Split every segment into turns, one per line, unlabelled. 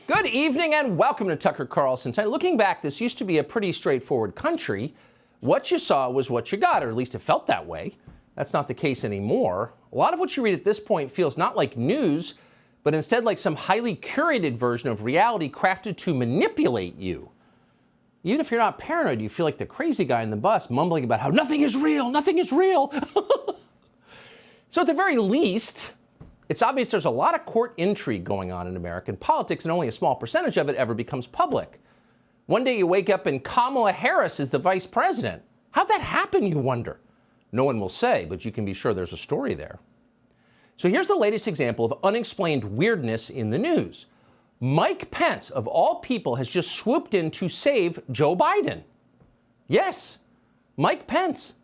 Good evening and welcome to Tucker Carlson Tonight. Looking back, this used to be a pretty straightforward country. What you saw was what you got, or at least it felt that way. That's not the case anymore. A lot of what you read at this point feels not like news, but instead like some highly curated version of reality crafted to manipulate you. Even if you're not paranoid, you feel like the crazy guy in the bus mumbling about how nothing is real, nothing is real. So at the very least, it's obvious there's a lot of court intrigue going on in American politics, and only a small percentage of it ever becomes public. One day you wake up and Kamala Harris is the vice president. How'd that happen, you wonder? No one will say, but you can be sure there's a story there. So here's the latest example of unexplained weirdness in the news. Mike Pence, of all people, has just swooped in to save Joe Biden. Yes, Mike Pence,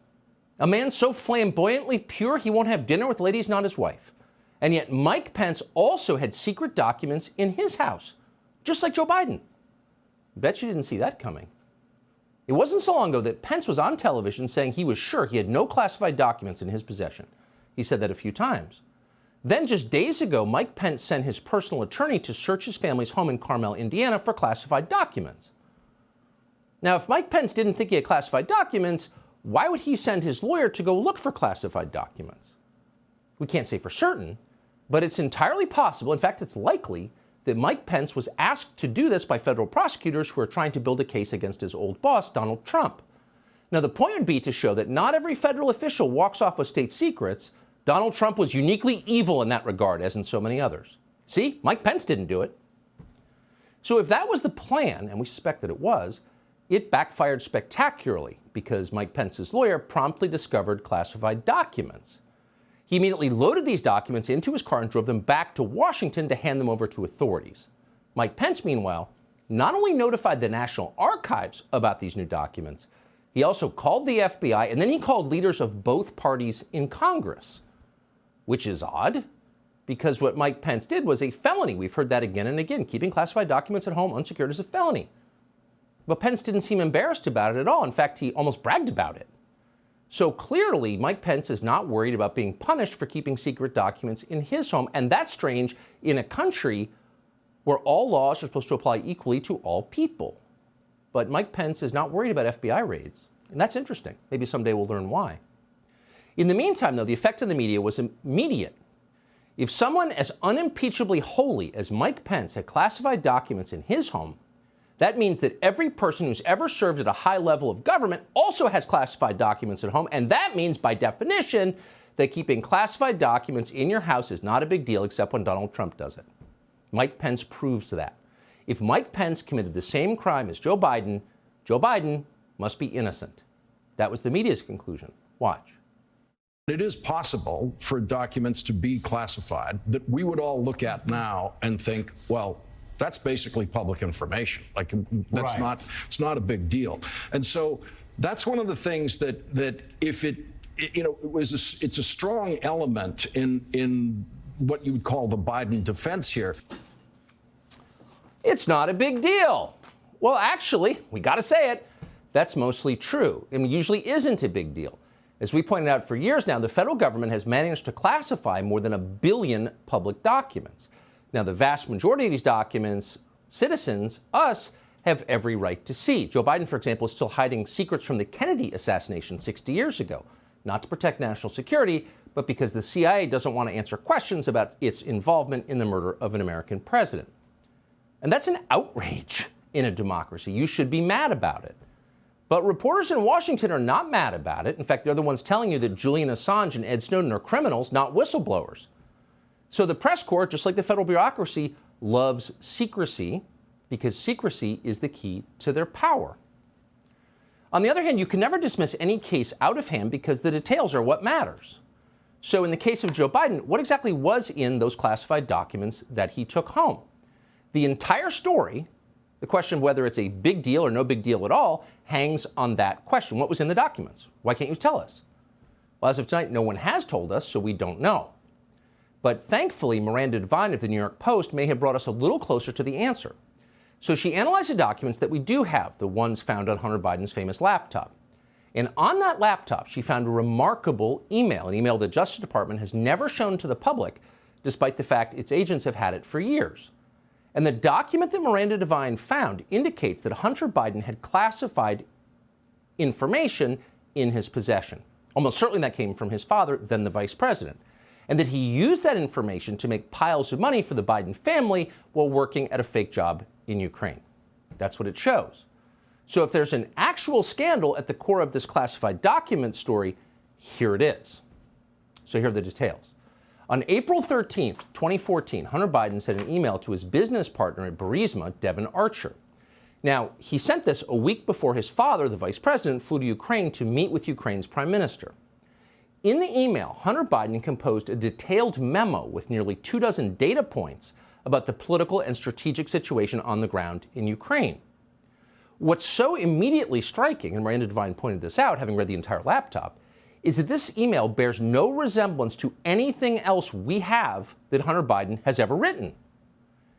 a man so flamboyantly pure he won't have dinner with ladies not his wife. And yet Mike Pence also had secret documents in his house, just like Joe Biden. Bet you didn't see that coming. It wasn't so long ago that Pence was on television saying he was sure he had no classified documents in his possession. He said that a few times. Then just days ago, Mike Pence sent his personal attorney to search his family's home in Carmel, Indiana for classified documents. Now, if Mike Pence didn't think he had classified documents, why would he send his lawyer to go look for classified documents? We can't say for certain, but it's entirely possible, in fact, it's likely, that Mike Pence was asked to do this by federal prosecutors who are trying to build a case against his old boss, Donald Trump. Now, the point would be to show that not every federal official walks off with state secrets. Donald Trump was uniquely evil in that regard, as in so many others. See, Mike Pence didn't do it. So if that was the plan, and we suspect that it was, it backfired spectacularly because Mike Pence's lawyer promptly discovered classified documents. He immediately loaded these documents into his car and drove them back to Washington to hand them over to authorities. Mike Pence, meanwhile, not only notified the National Archives about these new documents, he also called the FBI, and then he called leaders of both parties in Congress, which is odd, because what Mike Pence did was a felony. We've heard that again and again. Keeping classified documents at home unsecured is a felony. But Pence didn't seem embarrassed about it at all. In fact, he almost bragged about it. So clearly, Mike Pence is not worried about being punished for keeping secret documents in his home. And that's strange in a country where all laws are supposed to apply equally to all people. But Mike Pence is not worried about FBI raids. And that's interesting. Maybe someday we'll learn why. In the meantime, though, the effect on the media was immediate. If someone as unimpeachably holy as Mike Pence had classified documents in his home, that means that every person who's ever served at a high level of government also has classified documents at home. And that means, by definition, that keeping classified documents in your house is not a big deal except when Donald Trump does it. Mike Pence proves that. If Mike Pence committed the same crime as Joe Biden must be innocent. That was the media's conclusion. Watch.
It is possible for documents to be classified that we would all look at now and think, well, that's basically public information. Like, that's right. It's not a big deal. And so that's one of the things that if it's a strong element in what you would call the Biden defense here.
It's not a big deal. Well, actually, we got to say it. That's mostly true. It usually isn't a big deal. As we pointed out for years now, the federal government has managed to classify more than 1 billion public documents. Now, the vast majority of these documents, citizens, us, have every right to see. Joe Biden, for example, is still hiding secrets from the Kennedy assassination 60 years ago, not to protect national security, but because the CIA doesn't want to answer questions about its involvement in the murder of an American president. And that's an outrage in a democracy. You should be mad about it. But reporters in Washington are not mad about it. In fact, they're the ones telling you that Julian Assange and Ed Snowden are criminals, not whistleblowers. So the press corps, just like the federal bureaucracy, loves secrecy because secrecy is the key to their power. On the other hand, you can never dismiss any case out of hand because the details are what matters. So in the case of Joe Biden, what exactly was in those classified documents that he took home? The entire story, the question of whether it's a big deal or no big deal at all, hangs on that question. What was in the documents? Why can't you tell us? Well, as of tonight, no one has told us, so we don't know. But thankfully, Miranda Devine of the New York Post may have brought us a little closer to the answer. So she analyzed the documents that we do have, the ones found on Hunter Biden's famous laptop. And on that laptop, she found a remarkable email, an email the Justice Department has never shown to the public, despite the fact its agents have had it for years. And the document that Miranda Devine found indicates that Hunter Biden had classified information in his possession. Almost certainly that came from his father, then the vice president. And that he used that information to make piles of money for the Biden family while working at a fake job in Ukraine. That's what it shows. So if there's an actual scandal at the core of this classified document story, here it is. So here are the details. On April 13th, 2014, Hunter Biden sent an email to his business partner at Burisma, Devon Archer. Now, he sent this a week before his father, the vice president, flew to Ukraine to meet with Ukraine's prime minister. In the email, Hunter Biden composed a detailed memo with nearly 24 data points about the political and strategic situation on the ground in Ukraine. What's so immediately striking, and Miranda Devine pointed this out, having read the entire laptop, is that this email bears no resemblance to anything else we have that Hunter Biden has ever written.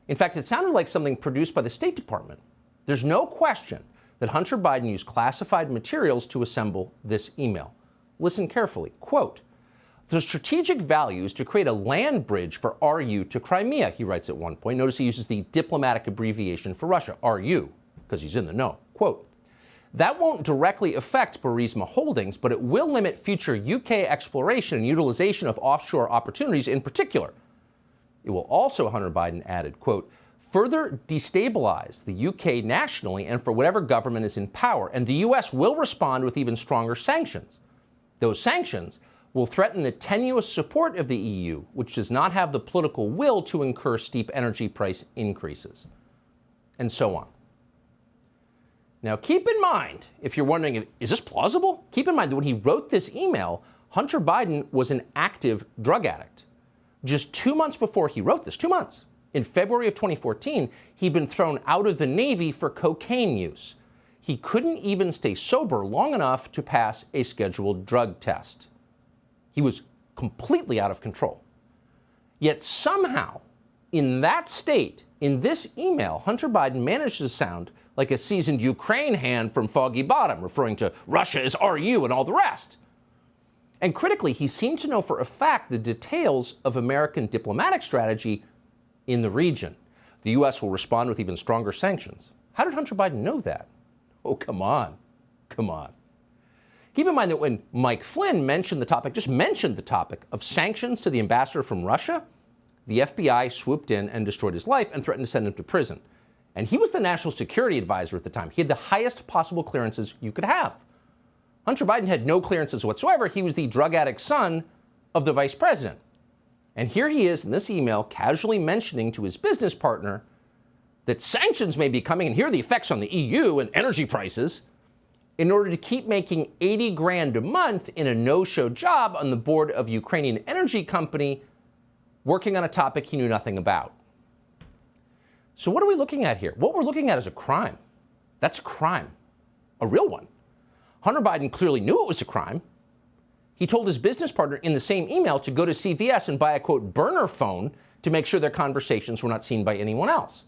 In fact, it sounded like something produced by the State Department. There's no question that Hunter Biden used classified materials to assemble this email. Listen carefully. Quote, "The strategic value is to create a land bridge for RU to Crimea," he writes at one point. Notice he uses the diplomatic abbreviation for Russia, RU, because he's in the know. Quote, "That won't directly affect Burisma Holdings, but it will limit future UK exploration and utilization of offshore opportunities in particular. It will also," Hunter Biden added, quote, "further destabilize the UK nationally and for whatever government is in power, and the US will respond with even stronger sanctions. Those sanctions will threaten the tenuous support of the EU, which does not have the political will to incur steep energy price increases," and so on. Now, keep in mind, if you're wondering, is this plausible? Keep in mind that when he wrote this email, Hunter Biden was an active drug addict. Just 2 months before he wrote this, 2 months, in February of 2014, he'd been thrown out of the Navy for cocaine use. He couldn't even stay sober long enough to pass a scheduled drug test. He was completely out of control. Yet somehow, in that state, in this email, Hunter Biden managed to sound like a seasoned Ukraine hand from Foggy Bottom, referring to Russia as RU and all the rest. And critically, he seemed to know for a fact the details of American diplomatic strategy in the region. The U.S. will respond with even stronger sanctions. How did Hunter Biden know that? Oh, come on. Come on. Keep in mind that when Mike Flynn mentioned the topic, just mentioned the topic of sanctions to the ambassador from Russia, the FBI swooped in and destroyed his life and threatened to send him to prison. And he was the national security advisor at the time. He had the highest possible clearances you could have. Hunter Biden had no clearances whatsoever. He was the drug addict son of the vice president. And here he is in this email casually mentioning to his business partner that sanctions may be coming, and here are the effects on the EU and energy prices, in order to keep making 80 grand a month in a no-show job on the board of Ukrainian energy company, working on a topic he knew nothing about. So what are we looking at here? What we're looking at is a crime. That's a crime, a real one. Hunter Biden clearly knew it was a crime. He told his business partner in the same email to go to CVS and buy a, quote, burner phone to make sure their conversations were not seen by anyone else.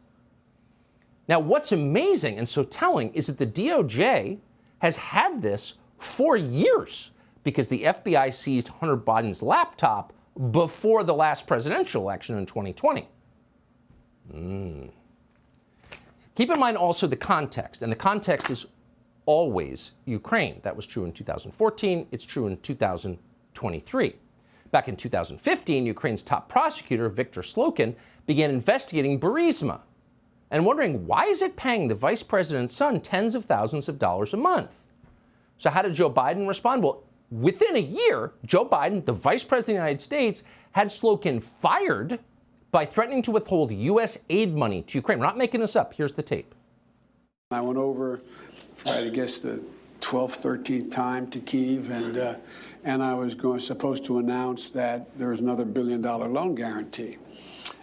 Now, what's amazing and so telling is that the DOJ has had this for years because the FBI seized Hunter Biden's laptop before the last presidential election in 2020. Keep in mind also the context, and the context is always Ukraine. That was true in 2014. It's true in 2023. Back in 2015, Ukraine's top prosecutor, Viktor Slokin, began investigating Burisma and wondering, why is it paying the vice president's son tens of thousands of dollars a month? So how did Joe Biden respond? Well, within a year, Joe Biden, the vice president of the United States, had Slokin fired by threatening to withhold U.S. aid money to Ukraine. We're not making this up. Here's the tape.
I went over for, I guess, the 12th, 13th time to Kyiv, and I was supposed to announce that there was another $1 billion loan guarantee.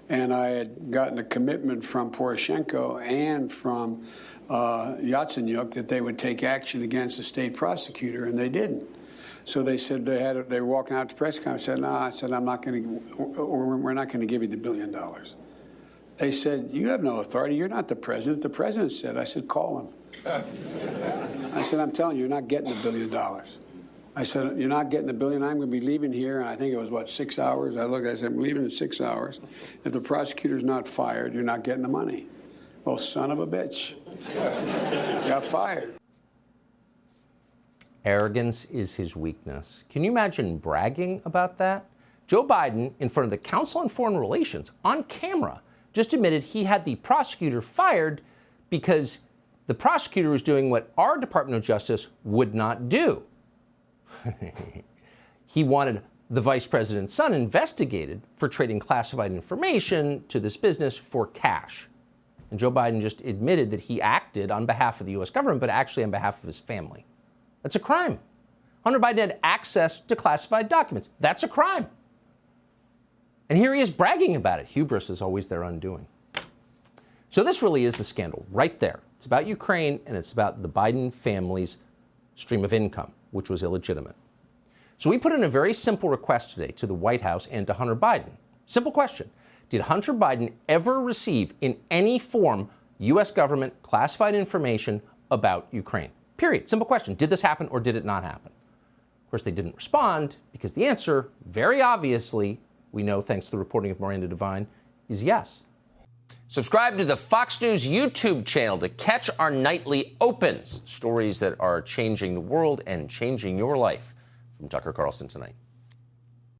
And I had gotten a commitment from Poroshenko and from Yatsenyuk that they would take action against the state prosecutor, and they didn't. So they said they were walking out to press conference. I said, no, I said, I'm not going to, we're not going to give you the $1 billion. They said, you have no authority. You're not the president. The president said. I said, call him. I said, I'm telling you, you're not getting the $1 billion. I said, you're not getting the $1 billion. I'm going to be leaving here. And I think it was, what, 6 hours? I looked, I said, I'm leaving in 6 hours. If the prosecutor's not fired, you're not getting the money. Well, son of a bitch. Got fired.
Arrogance is his weakness. Can you imagine bragging about that? Joe Biden, in front of the Council on Foreign Relations, on camera, just admitted he had the prosecutor fired because the prosecutor was doing what our Department of Justice would not do. He wanted the vice president's son investigated for trading classified information to this business for cash. And Joe Biden just admitted that he acted on behalf of the U.S. government, but actually on behalf of his family. That's a crime. Hunter Biden had access to classified documents. That's a crime. And here he is bragging about it. Hubris is always their undoing. So this really is the scandal right there. It's about Ukraine, and it's about the Biden family's stream of income, which was illegitimate. So we put in a very simple request today to the White House and to Hunter Biden. Simple question. Did Hunter Biden ever receive in any form U.S. government classified information about Ukraine? Period. Simple question. Did this happen or did it not happen? Of course, they didn't respond because the answer, very obviously, we know thanks to the reporting of Miranda Devine, is yes. Subscribe to the Fox News YouTube channel to catch our nightly opens, stories that are changing the world and changing your life. From Tucker Carlson Tonight.